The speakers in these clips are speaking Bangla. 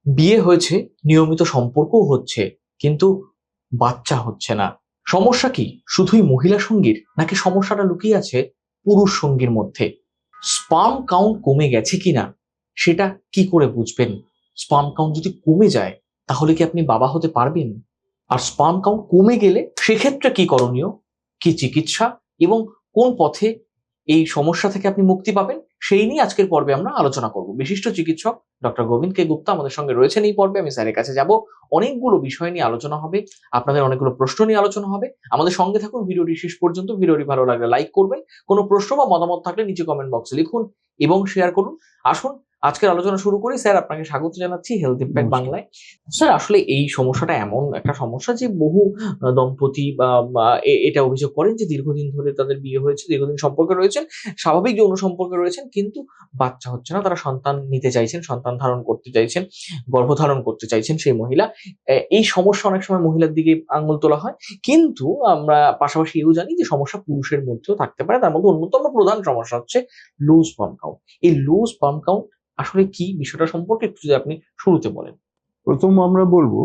বিয়ে হয়েছে, নিয়মিত সম্পর্কও হচ্ছে, কিন্তু বাচ্চা হচ্ছে না। সমস্যা কি শুধুই মহিলা সঙ্গীর, নাকি সমস্যাটা লুকিয়ে আছে পুরুষ সঙ্গীর মধ্যে? স্পার্ম কাউন্ট কমে গেছে কিনা সেটা কি করে বুঝবেন? স্পার্ম কাউন্ট যদি কমে যায় তাহলে কি আপনি বাবা হতে পারবেন? আর স্পার্ম কাউন্ট কমে গেলে সেক্ষেত্রে কি করণীয়, কি চিকিৎসা, এবং কোন পথে এই সমস্যা থেকে আপনি মুক্তি পাবেন, সেই নিয়ে আজকের পর্বে আমরা আলোচনা করব। বিশিষ্ট চিকিৎসক ডক্টর গোবিন্দ কে গুপ্তা আমাদের সঙ্গে রয়েছেন এই পর্বে। আমি স্যারের কাছে যাব, অনেকগুলো বিষয় নিয়ে আলোচনা হবে, আপনাদের অনেকগুলো প্রশ্ন নিয়ে আলোচনা হবে। আমাদের সঙ্গে থাকুন ভিডিওটি শেষ পর্যন্ত। ভিডিওটি ভালো লাগলে লাইক করবেন, কোনো প্রশ্ন বা মতামত থাকলে নিচে কমেন্ট বক্সে লিখুন এবং শেয়ার করুন। আসুন আজকের আলোচনা শুরু করি। স্যার, আপনাকে স্বাগত জানাচ্ছি হেলথ ইম্প্যাক্ট নমস্কার। বাংলায়। স্যার, আসলে এই সমস্যাটা এমন একটা সমস্যা যে বহু দম্পতি এটা অভিযোগ করেন যে দীর্ঘদিন ধরে তাদের বিয়ে হয়েছে, দীর্ঘদিন সম্পর্কে রয়েছেন, স্বাভাবিক যৌন সম্পর্কে রয়েছেন, কিন্তু বাচ্চা হচ্ছে না। তারা সন্তান নিতে চাইছেন, সন্তান ধারণ করতে চাইছেন, গর্ভধারণ করতে চাইছেন সেই মহিলা। এই সমস্যা অনেক সময় মহিলার দিকে আঙুল তোলা হয়, কিন্তু আমরা পাশাপাশি এও জানি যে সমস্যা পুরুষের মধ্যেও থাকতে পারে। তার মধ্যে অন্যতম প্রধান সমস্যা হচ্ছে লুজ স্পার্ম কাউন্ট। এই লুজ স্পার্ম কাউন্ট আসলে কি, বিষয়টা সম্পর্কে একটু যদি আপনি শুরুতে বলেন। প্রথম আমরা বলবো,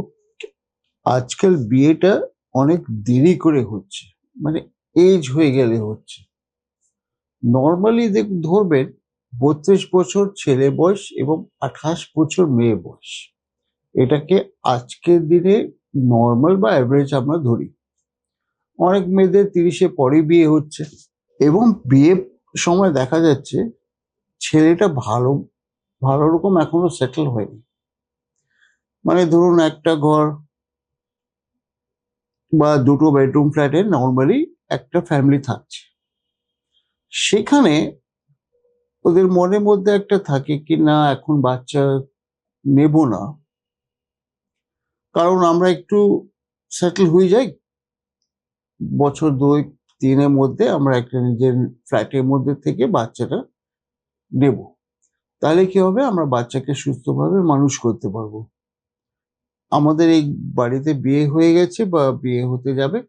আজকাল বিয়েটা অনেক দেরি করে হচ্ছে, মানে এজ হয়ে গেলে হচ্ছে। নর্মালি ধরবেন 32 বছর ছেলে বয়স এবং 28 বছর মেয়ে বয়স, এটাকে আজকের দিনে নর্মাল বা অ্যাভারেজ আমরা ধরি। অনেক মেয়েদের 30-এ পরে বিয়ে হচ্ছে, এবং বিয়ে সময় দেখা যাচ্ছে ছেলেটা ভালো ভালো রকম এখনো সেটেল হয়নি। মানে ধরুন একটা ঘর বা দুটো বেডরুম ফ্ল্যাটে নর্মালি একটা ফ্যামিলি থাকছে, সেখানে ওদের মনের মধ্যে একটা থাকে কি না এখন বাচ্চা নেব না, কারণ আমরা একটু সেটেল হয়ে যাই, বছর 2-3-এর মধ্যে আমরা একটা নিজের ফ্ল্যাটের মধ্যে থেকে বাচ্চাটা নেব। তাহলে কি হবে, আমরা বাচ্চাকে সুস্থভাবে মানুষ করতে পারবো। আমাদের এই বাড়িতে বিয়ে হয়ে গেছে বা বিয়ে হতে যাবে,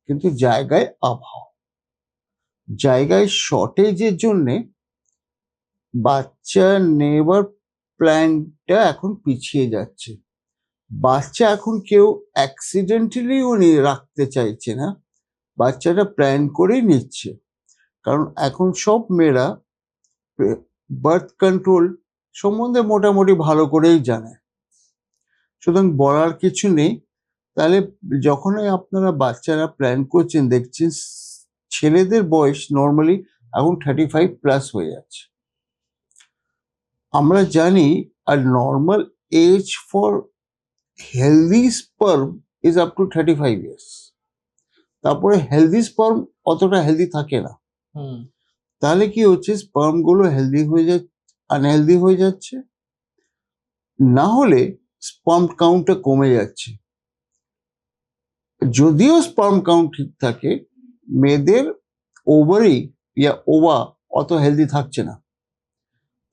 কিন্তু জায়গায় অভাব, জায়গায় শর্টেজের জন্যে বাচ্চা নেবার প্ল্যানটা এখন পিছিয়ে যাচ্ছে। বাচ্চা এখন কেউ অ্যাক্সিডেন্টালিও রাখতে চাইছে না, বাচ্চাটা প্ল্যান করেই নিচ্ছে। কারণ এখন সব মেয়েরা বার্থ কন্ট্রোল সম্বন্ধে মোটামুটি ভালো করেই জানে, সুতরাং বলার কিছু নেই। তাহলে যখনই আপনারা বাচ্চারা প্ল্যান করছেন, দেখছেন ছেলেদের বয়স নর্মালি এখন 35+ হয়ে যাচ্ছে। আমরা জানি আর normal age for healthy sperm is up to 35 years. তারপরে হেলদি স্পার্ম অতটা হেলদি থাকে না। তাহলে কি হচ্ছে, স্পার্ম গুলো হেলদি হয়ে যাচ্ছে, আনহেলদি হয়ে যাচ্ছে, না হলে স্পার্ম কাউন্টটা কমে যাচ্ছে। যদিও স্পার্ম কাউন্ট ঠিক থাকে, মেয়েদের ওভারি ইয়া ওভা অত হেলদি থাকছে না।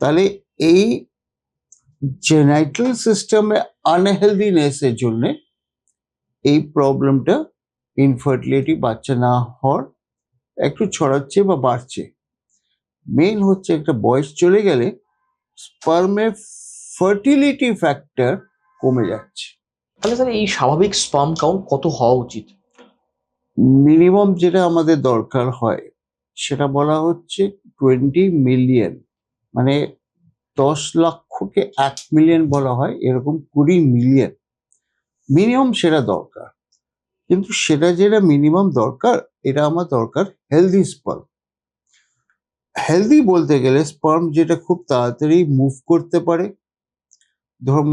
তাহলে এই জেনাইটাল সিস্টেমে আনহেলদিনেসের জন্য এই প্রবলেমটা, ইনফার্টিলিটি, বাচ্চা না হওয়ার একটু ছড়াচ্ছে বা বাড়ছে। মেইন হচ্ছে একটা বয়স চলে গেলে স্পার্মের ফার্টিলিটি ফ্যাক্টর কমে যাচ্ছে। তাহলে স্যার, এই স্বাভাবিক স্পার্ম কাউন্ট কত হওয়া উচিত? মিনিমাম যেটা আমাদের দরকার হয় সেটা বলা হচ্ছে 20 মিলিয়ন, মানে 10 লক্ষকে 1 মিলিয়ন বলা হয়, এরকম 20 মিলিয়ন মিনিমাম সেটা দরকার। কিন্তু সেটা যেটা মিনিমাম দরকার, এটা আমার দরকার হেলদি স্পার্ম। হেলদি বলতে গেলে স্পার্ম যেটা খুব তাড়াতাড়ি মুভ করতে পারে,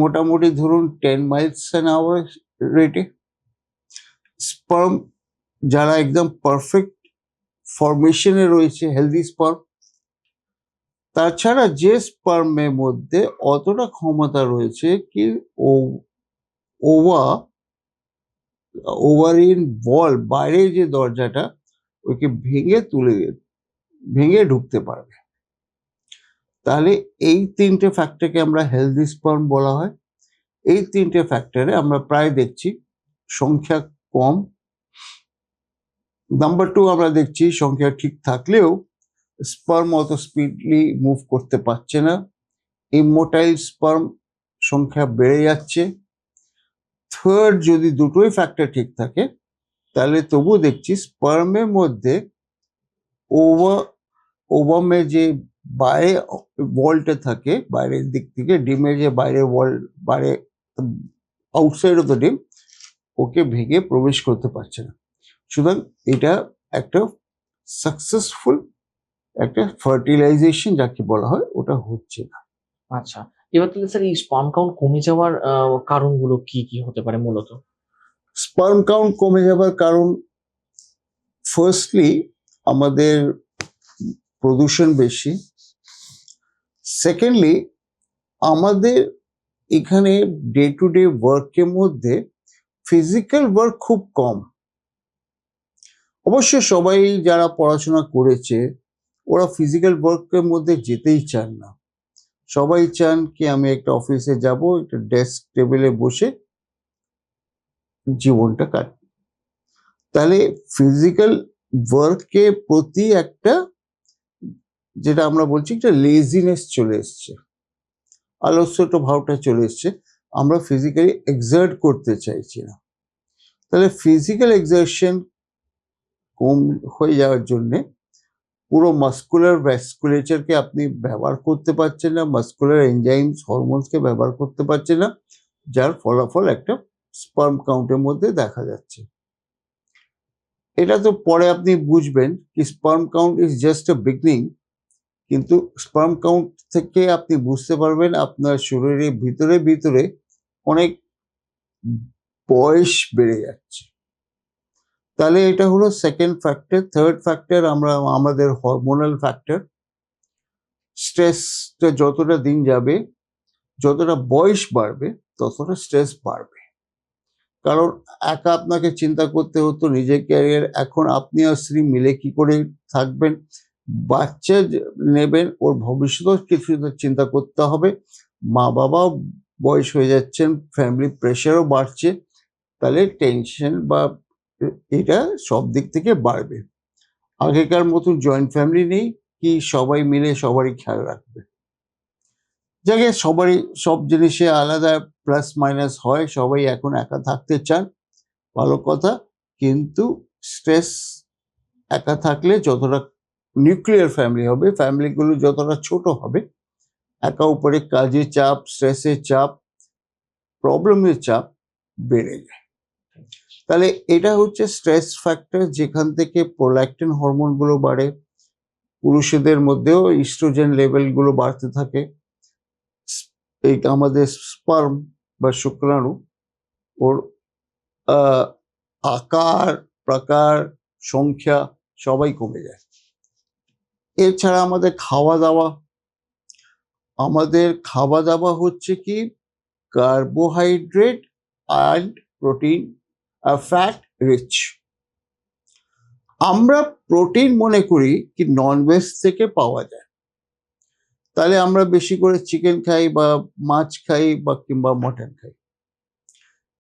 মোটামুটি ধরুন 10 মাইলস অ্যান আওয়ার রেটে। স্পার্ম যারা একদম পারফেক্ট ফরমেশনে রয়েছে, হেলদি স্পার্ম। তাছাড়া যে স্পার্মের মধ্যে অতটা ক্ষমতা রয়েছে কি ওভারিন বল, বাইরে যে দরজাটা, ওকে ভেঙে ঢুকতে পারবে, তাহলে এই 3টে ফ্যাক্টরকে আমরা হেলদি স্পার্ম বলা হয়। এই 3টে ফ্যাক্টরে আমরা প্রায় দেখছি সংখ্যা কম। নাম্বার 2 আমরা দেখছি সংখ্যা ঠিক থাকলেও স্পার্ম অত স্পিডলি মুভ করতে পারছে না। ইমোটাইল স্পার্ম সংখ্যা বেড়ে যাচ্ছে। থার্ড, যদি দুটোই ফ্যাক্টর ঠিক থাকে তাহলে তবু দেখছি স্পার্মের মধ্যে ওভামের যে বাইরে ওয়ালটা থাকে, বাইরের দিক থেকে ডিমের যে বাইরের ওয়াল, বাইরে আউটসাইড অফ দ্য ডিম, ওকে ভেঙে প্রবেশ করতে পারছে না। সুতরাং এটা একটা সাকসেসফুল একটা ফার্টিলাইজেশন যাকে বলা হয় ওটা হচ্ছে না। আচ্ছা, এবার তাহলে স্যার এই স্পার্ম কাউন্ট কমে যাওয়ার কারণগুলো কি কি হতে পারে মূলত? স্পার্ম কাউন্ট কমে যাবার কারণ, ফার্স্টলি আমাদের প্রদূষণ বেশি। সেকেন্ডলি আমাদের এখানে ডে টু ডে ওয়ার্কের মধ্যে ফিজিক্যাল ওয়ার্ক খুব কম। অবশ্য সবাই যারা পড়াশোনা করেছে ওরা ফিজিক্যাল ওয়ার্কের মধ্যে যেতেই চান না। সবাই চান কি আমি একটা অফিসে যাব, একটা ডেস্ক টেবিলে বসে জীবনটা কাটবে। তাহলে ফিজিক্যাল ওয়ার্কের প্রতি একটা, যেটা আমরা বলছি, একটা লেজিনেস চলে এসছে, আলস্যটা ভাবটা চলে এসছে। আমরা ফিজিক্যালি এক্সার্ট করতে চাইছি না। তাহলে ফিজিক্যাল এক্সারশন কম হয়ে যাওয়ার জন্যে পুরো মাস্কুলার ভ্যাসকুলেচারকে আপনি ব্যবহার করতে পারছেন না, মাস্কুলার এনজাইমস হরমোনসকে ব্যবহার করতে পারছেন না, যার ফলাফল একটা স্পার্ম কাউন্টের মধ্যে দেখা যাচ্ছে। এটা তো পরে আপনি বুঝবেন কি sperm count is just a beginning, কিন্তু স্পার্ম কাউন্ট থেকে আপনি বুঝতে পারবেন আপনার শরীরের ভিতরে ভিতরে অনেক বয়স বেড়ে যাচ্ছে। তাহলে এটা হলো সেকেন্ড ফ্যাক্টর। থার্ড ফ্যাক্টর আমরা আমাদের হরমোনাল ফ্যাক্টর। স্ট্রেসটা যতটা দিন যাবে, যতটা বয়স বাড়বে, ততটা স্ট্রেস বাড়বে। কারণ একা আপনাকে চিন্তা করতে হতো নিজের ক্যারিয়ার, এখন আপনি আর স্ত্রী মিলে কি করে থাকবেন, বাচ্চা নেবেন, ওর ভবিষ্যৎ কিছু চিন্তা করতে হবে, মা বাবা বয়স হয়ে যাচ্ছেন, ফ্যামিলি প্রেশারও বাড়ছে, তাহলে টেনশন বা এটা সব দিক থেকে বাড়বে। আগেকার মতন জয়েন্ট ফ্যামিলি নেই কি সবাই মিলে সবারই খেয়াল রাখবে। জায়গায় সবারই সব জিনিসে আলাদা প্লাস মাইনাস হয়, সবাই এখন একা থাকতে চান, ভালো কথা। কিন্তু স্ট্রেস একা থাকলে যতটা নিউক্লিয়ার ফ্যামিলি হবে, ফ্যামিলিগুলো যতটা ছোট হবে, একা উপরে কাজের চাপ, স্ট্রেসের চাপ, প্রবলেমের চাপ বেড়ে যায়। তাহলে এটা হচ্ছে স্ট্রেস ফ্যাক্টর, যেখান থেকে প্রোল্যাক্টিন হরমোনগুলো বাড়ে, পুরুষদের মধ্যেও ইস্ট্রোজেন লেভেলগুলো বাড়তে থাকে। এই আমাদের স্পার্ম বা শুক্রাণু, ওর আকার, প্রকার, সংখ্যা সবাই কমে যায়। এছাড়া আমাদের খাওয়া দাওয়া হচ্ছে কি carbohydrate and protein, fat rich. আমরা প্রোটিন মনে করি কি ননভেজ থেকে পাওয়া যায়, তাহলে আমরা বেশি করে চিকেন খাই বা মাছ খাই বা কিংবা মটন খাই।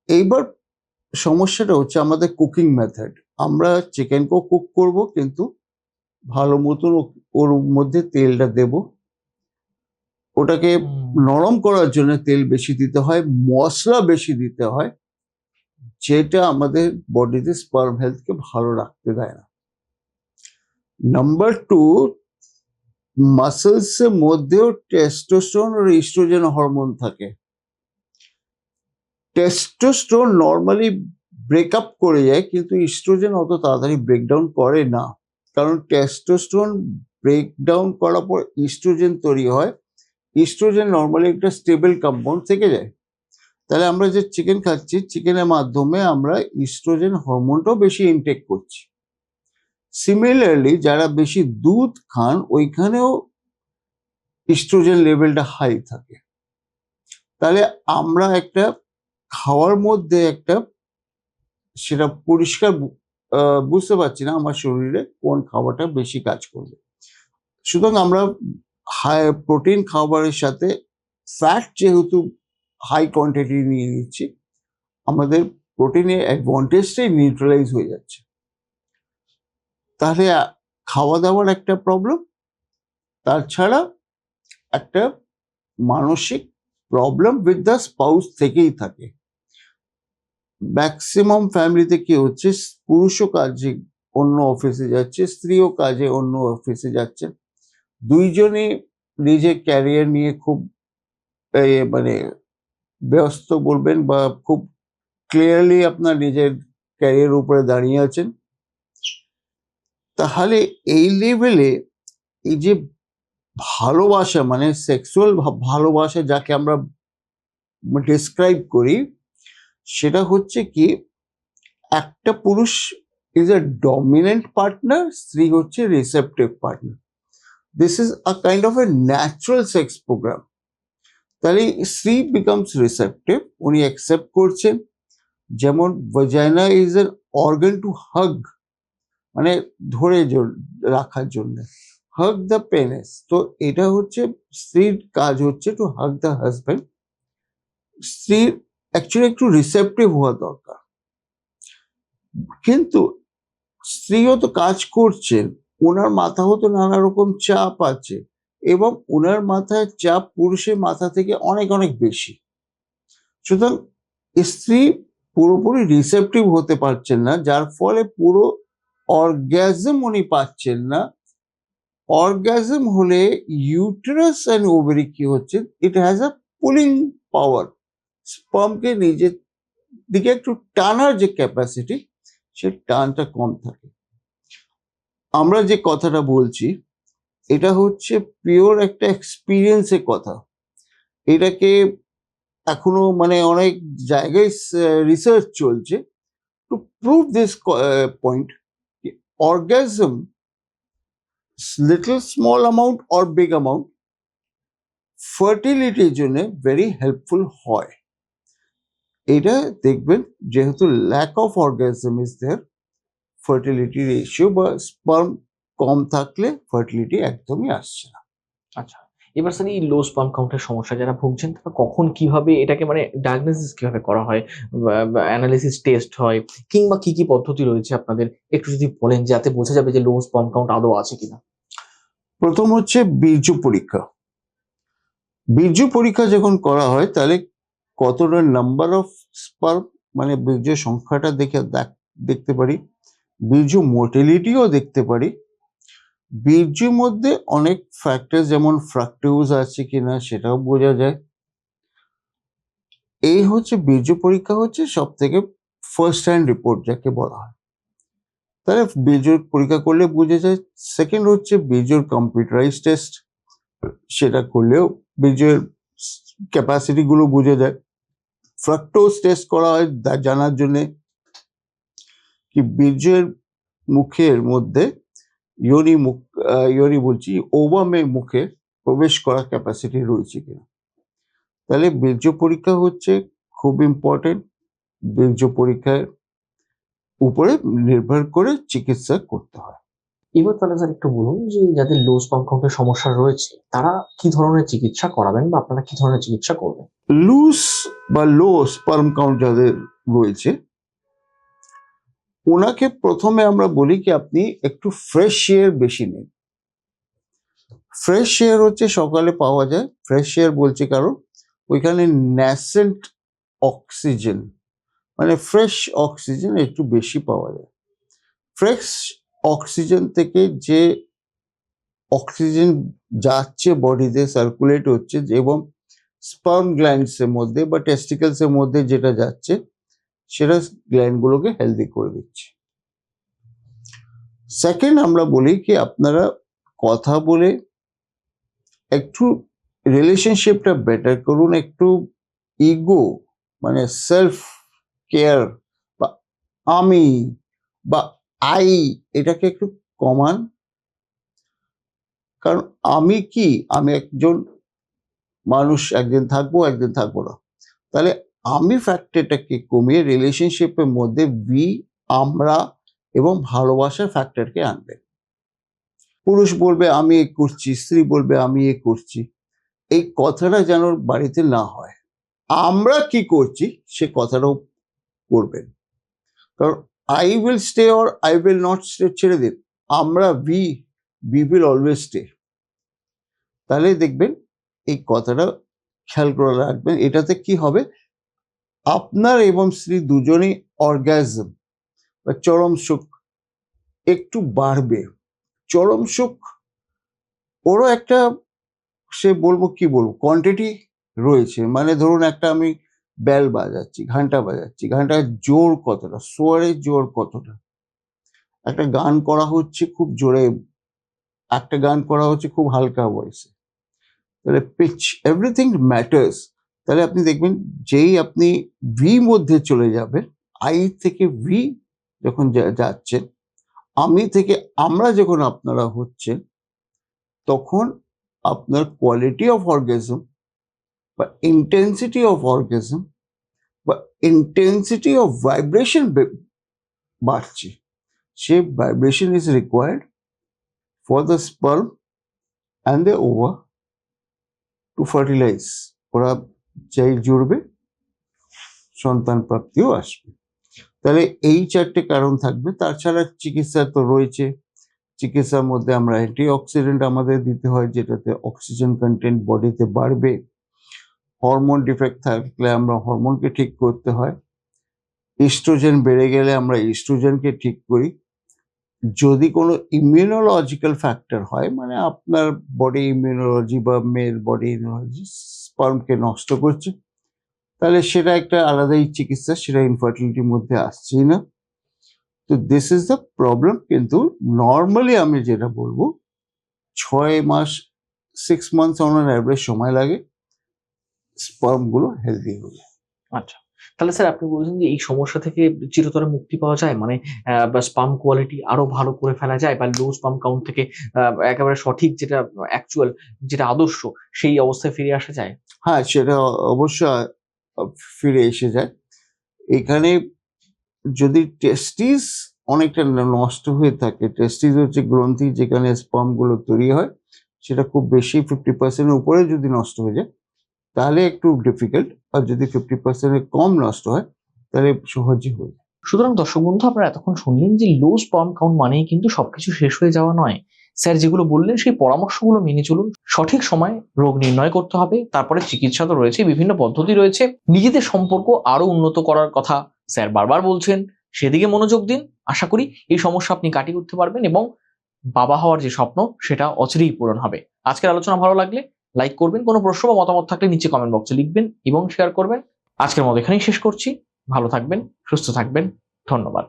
এইবার সমস্যাটা হচ্ছে আমাদের কুকিং মেথড। আমরা চিকেনকেও কুক করব, কিন্তু ভালো মতন ওর মধ্যে তেলটা দেব, ওটাকে নরম করার জন্য তেল বেশি দিতে হয়, মশলা বেশি দিতে হয়, যেটা আমাদের বডিতে স্পার্ম হেলথকে ভালো রাখতে দেয় না। নাম্বার টু, মাসেলস এর মধ্যেও টেস্টোস্টেরন আর ইস্ট্রোজেন হরমোন থাকে। টেস্টোস্টেরন নর্মালি ব্রেকআপ করে যায়, কিন্তু ইস্ট্রোজেন অত তাড়াতাড়ি ব্রেকডাউন করে না, কারণ টেস্টোস্টেরন ব্রেকডাউন করার পর ইস্ট্রোজেন তৈরি হয়। ইস্ট্রোজেন নর্মালি একটা স্টেবল কম্পাউন্ড থেকে যায়। তাহলে আমরা যে চিকেন খাচ্ছি, চিকেনের মাধ্যমে আমরা ইস্ট্রোজেন হরমোনটাও বেশি ইনটেক করছি। সিমিলারলি যারা বেশি দুধ খান, ওইখানেও ইস্ট্রোজেন লেভেলটা হাই থাকে। তাহলে আমরা একটা খাওয়ার মধ্যে একটা সেটা পরিষ্কার বুঝতে পারছি না আমার শরীরে কোন খাবারটা বেশি কাজ করবে। সুতরাং আমরা হাই প্রোটিন খাবারের সাথে ফ্যাট যেহেতু হাই কোয়ান্টিটি নিয়ে নিচ্ছি, আমাদের প্রোটিনের অ্যাডভান্টেজটাই নিউট্রালাইজ হয়ে যাচ্ছে। তাহলে খাওয়া দাওয়ার একটা প্রবলেম, তাছাড়া একটা মানসিক প্রবলেম উইথ দ্য স্পাউস থেকেই থাকে। ম্যাক্সিমাম ফ্যামিলিতে কি হচ্ছে, পুরুষও কাজে অন্য অফিসে যাচ্ছে, স্ত্রীও কাজে অন্য অফিসে যাচ্ছে, দুইজনই নিজের ক্যারিয়ার নিয়ে খুব মানে ব্যস্ত বলবেন, বা খুব ক্লিয়ারলি আপনার নিজের ক্যারিয়ার উপরে দাঁড়িয়ে আছেন। তাহলে এই লেভেলে এই যে ভালোবাসা, মানে সেক্সুয়াল ভালোবাসা যাকে আমরা ডিসক্রাইব করি, সেটা হচ্ছে কি, একটা পুরুষ ইজ এ ডমিনেন্ট পার্টনার, স্ত্রী হচ্ছে receptive partner. This is a kind of a natural sex program. তাহলে স্ত্রী বিকামস রিসেপটিভ, উনি অ্যাকসেপ্ট করছেন। যেমন vagina is an organ to hug, মানে ধরে রাখার জন্য, হাগ দ্য পেনিস। তো এটা হচ্ছে স্ত্রীর কাজ, হচ্ছে টু হাগ দ্য হাজব্যান্ড। স্ত্রীর অ্যাকচুয়ালি একটু রিসেপটিভ হওয়া দরকার, কিন্তু স্ত্রীও তো কাজ করছেন, ওনার মাথাও তো নানা রকম চাপ আছে, এবং ওনার মাথায় চাপ পুরুষের মাথা থেকে অনেক অনেক বেশি। সুতরাং স্ত্রী পুরোপুরি রিসেপটিভ হতে পারছেন না, যার ফলে পুরো অর্গ্যাজম উনি পাচ্ছেন না। অর্গ্যাজম হলে ইউটেরাস অ্যান্ড ওভারি কি হচ্ছে, ইট হ্যাজ আ পুলিং পাওয়ার, স্পার্মকে নিজের দিকে একটু টানার যে ক্যাপাসিটি, সে টানটা কম থাকে। আমরা যে কথাটা বলছি, এটা হচ্ছে পিওর একটা এক্সপিরিয়েন্সের কথা। এটাকে এখনো মানে অনেক জায়গায় রিসার্চ চলছে to prove this point. Orgasm, little small amount or big amount, ফার্টিলিটির জন্য ভেরি হেল্পফুল হয়। এটা দেখবেন, যেহেতু lack of orgasm is there, fertility ratio বা স্পার্ম কম থাকলে ফার্টিলিটি একদমই আসছে না। আচ্ছা, এবার স্যার এই লো স্পার্ম কাউন্টের সমস্যা যারা ভুগছেন, তারা কখন কিভাবে এটাকে মানে ডায়াগনোসিস কিভাবে করা হয়, অ্যানালিসিস টেস্ট হয়, কিংবা কি কি পদ্ধতি রয়েছে আপনাদের একটু যদি বলেন, যাতে বোঝা যাবে যে লো স্পার্ম কাউন্ট আদৌ আছে কিনা। প্রথম হচ্ছে বীর্য পরীক্ষা। বীর্য পরীক্ষা যখন করা হয়, তাহলে কতটা নাম্বার অফ স্পার্ম, মানে বীর্য সংখ্যাটা দেখতে পারি, বীর্য মোটিলিটিও দেখতে পারি। বীর্যের মধ্যে অনেক ফ্যাক্টর, যেমন ফ্রাক্টোজ আছে কিনা সেটাও বোঝা যায়। এই হচ্ছে বীর্য পরীক্ষা, হচ্ছে সব থেকে ফার্স্ট হ্যান্ড রিপোর্ট যাকে বলা হয়। তাহলে বীর্য পরীক্ষা করলে বোঝা যায়। সেকেন্ড হচ্ছে বীর্যর কম্পিউটারাইজ টেস্ট, সেটা করলেও বীর্যের ক্যাপাসিটি গুলো বোঝা যায়। ফ্রাক্টোজ টেস্ট করা হয় জানার জন্যে কি বীর্যের মুখের মধ্যে ইয়োনি বলছি, ওভামে মুখে প্রবেশ করার ক্যাপাসিটি রয়েছে কিনা। তাহলে বীর্য পরীক্ষা হচ্ছে খুব ইম্পর্টেন্ট। বীর্য পরীক্ষার উপরে নির্ভর করে চিকিৎসা করতে হয়। এবার তাহলে স্যার একটু বলুন যে যাদের লো স্পার্ম কাউন্টের সমস্যা রয়েছে, তারা কি ধরনের চিকিৎসা করাবেন বা আপনারা কি ধরনের চিকিৎসা করবেন। লুজ বা লো স্পার্ম কাউন্ট যাদের রয়েছে, ওনাকে প্রথমে আমরা বলি কি আপনি একটু ফ্রেশ এয়ার বেশি নিন। ফ্রেশ এয়ার হচ্ছে সকালে পাওয়া যায়। ফ্রেশ এয়ার বলছি কারণ ওইখানে ন্যাসেন্ট অক্সিজেন, মানে ফ্রেশ অক্সিজেন একটু বেশি পাওয়া যায়। ফ্রেশ অক্সিজেন থেকে যে অক্সিজেন যাচ্ছে বডিতে, সার্কুলেট হচ্ছে, এবং স্পার্ম গ্ল্যান্ডস এর মধ্যে বা টেস্টিকলস এর মধ্যে যেটা যাচ্ছে, সেটা গ্ল্যান্ড গুলোকে হেলদি করে দিচ্ছে। সেকেন্ড, আমরা বলি কি আপনারা কথা বলে একটু রিলেশনশিপটা বেটার করুন। একটু ইগো, মানে সেলফ কেয়ার বা আমি বা আই, এটাকে একটু কমান। কারণ আমি একজন মানুষ, একদিন থাকবো একদিন থাকবো না। তাহলে আমি ফ্যাক্টরটাকে কমিয়ে রিলেশনশিপের মধ্যে আমরা এবং ভালোবাসার ফ্যাক্টরকে আনবে। পুরুষ বলবে আমি এ করছি, স্ত্রী বলবে আমি এ করছি, এই কথাটা যেন বাড়িতে না হয়। আমরা কি করছি সে কথাটাও করবেন। কারণ I will stay or I will not stay ছেড়ে দিন, আমরা উই উইল অলওয়েজ স্টে। তাহলে দেখবেন এই কথাটা খেয়াল করে রাখবেন। এটাতে কি হবে, আপনার এবং স্ত্রী দুজনেই অর্গাজম বা চরম সুখ একটু বাড়বে। চরম সুখ ওরও একটা, সে বলবো কি বলবো, কোয়ান্টিটি রয়েছে। মানে ধরুন একটা আমি বেল বাজাচ্ছি, ঘন্টা বাজাচ্ছি, ঘন্টার জোর কতটা, সোয়ারের জোর কতটা, একটা গান করা হচ্ছে খুব জোরে, একটা গান করা হচ্ছে খুব হালকা ভয়েসে, তাহলে পিচ এভরিথিং ম্যাটার্স। তাহলে আপনি দেখবেন যেই আপনি ভি মধ্যে চলে যাবেন, আই থেকে ভি যখন যাচ্ছেন, আমি থেকে আমরা যখন আপনারা হচ্ছেন, তখন আপনার কোয়ালিটি অফ অর্গাজম বা ইন্টেন্সিটি অফ অর্গাজম বা ইন্টেন্সিটি অফ ভাইব্রেশন বাড়ছে। সে vibration is required for the sperm and the ova to fertilize. ওরা চাই জুড়বে, সন্তান প্রাপ্তিও আসবে। তাহলে এই চারটে কারণ থাকবে। তাছাড়া চিকিৎসা তো রয়েছে। চিকিৎসার মধ্যে আমরা অ্যান্টি অক্সিডেন্ট আমাদের দিতে হয়, যেটাতে অক্সিজেন কন্টেন্ট বডিতে বাড়বে। হরমোন ডিফেক্ট থাকলে আমরা হরমোনকে ঠিক করতে হয়। ইস্ট্রোজেন বেড়ে গেলে আমরা ইস্ট্রোজেনকে ঠিক করি। যদি কোনো ইমিউনোলজিক্যাল ফ্যাক্টর হয়, মানে আপনার বডি ইমিউনোলজি বা মেয়ের বডি ইমিউনোলজি স্পার্মকে নষ্ট করছে, তাহলে সেটা একটা আলাদাই চিকিৎসা, সেটা ইনফার্টিলিটির মধ্যে আসছেই না। তো দিস ইজ দ্য প্রবলেম। কিন্তু নর্মালি আমি যেটা বলবো, 6 মাস 6 মান্থস অন অ্যান অ্যাভারেজ সময় লাগে স্পার্মগুলো হেলদি হলে। আচ্ছা, তাহলে স্যার আপনি বলছেন যে এই সমস্যা থেকে চিরতরে মুক্তি পাওয়া যায়, মানে বা স্পাম কোয়ালিটি আরো ভালো করে ফেলা যায়, বা লো স্পাম কাউন্ট থেকে একেবারে সঠিক যেটা অ্যাকচুয়াল, যেটা আদর্শ, সেই অবস্থায় ফিরে আসা যায়? হ্যাঁ, সেটা অবশ্যই ফিরে এসে যায়। এখানে যদি টেস্টিস অনেকটা নষ্ট হয়ে থাকে, টেস্টিস হচ্ছে গ্রন্থি যেখানে স্পার্মগুলো তৈরি হয়, সেটা খুব বেশি 50% উপরে যদি নষ্ট হয়ে যায় তাহলে একটু ডিফিকাল্ট, আর যদি 50% কম নষ্ট হয় তাহলে সহজই হয়ে যায়। সুতরাং দর্শক বন্ধু, আপনারা এতক্ষণ শুনলেন যে লো স্পার্ম কাউন্ট মানেই কিন্তু সবকিছু শেষ হয়ে যাওয়া নয়। স্যার যেগুলো বললেন সেই পরামর্শগুলো মেনে চলুন। সঠিক সময় রোগ নির্ণয় করতে হবে, তারপরে চিকিৎসা তো রয়েছে, বিভিন্ন পদ্ধতি রয়েছে। নিজেদের সম্পর্ক আরো উন্নত করার কথা স্যার বারবার বলছেন, সেদিকে মনোযোগ দিন। আশা করি এই সমস্যা আপনি কাটিয়ে উঠতে পারবেন এবং বাবা হওয়ার যে স্বপ্ন সেটা অচিরেই পূরণ হবে। আজকের আলোচনা ভালো লাগলে লাইক করবেন, কোনো প্রশ্ন বা মতামত থাকলে নিচে কমেন্ট বক্সে লিখবেন এবং শেয়ার করবেন। আজকের মতো এখানেই শেষ করছি। ভালো থাকবেন, সুস্থ থাকবেন, ধন্যবাদ।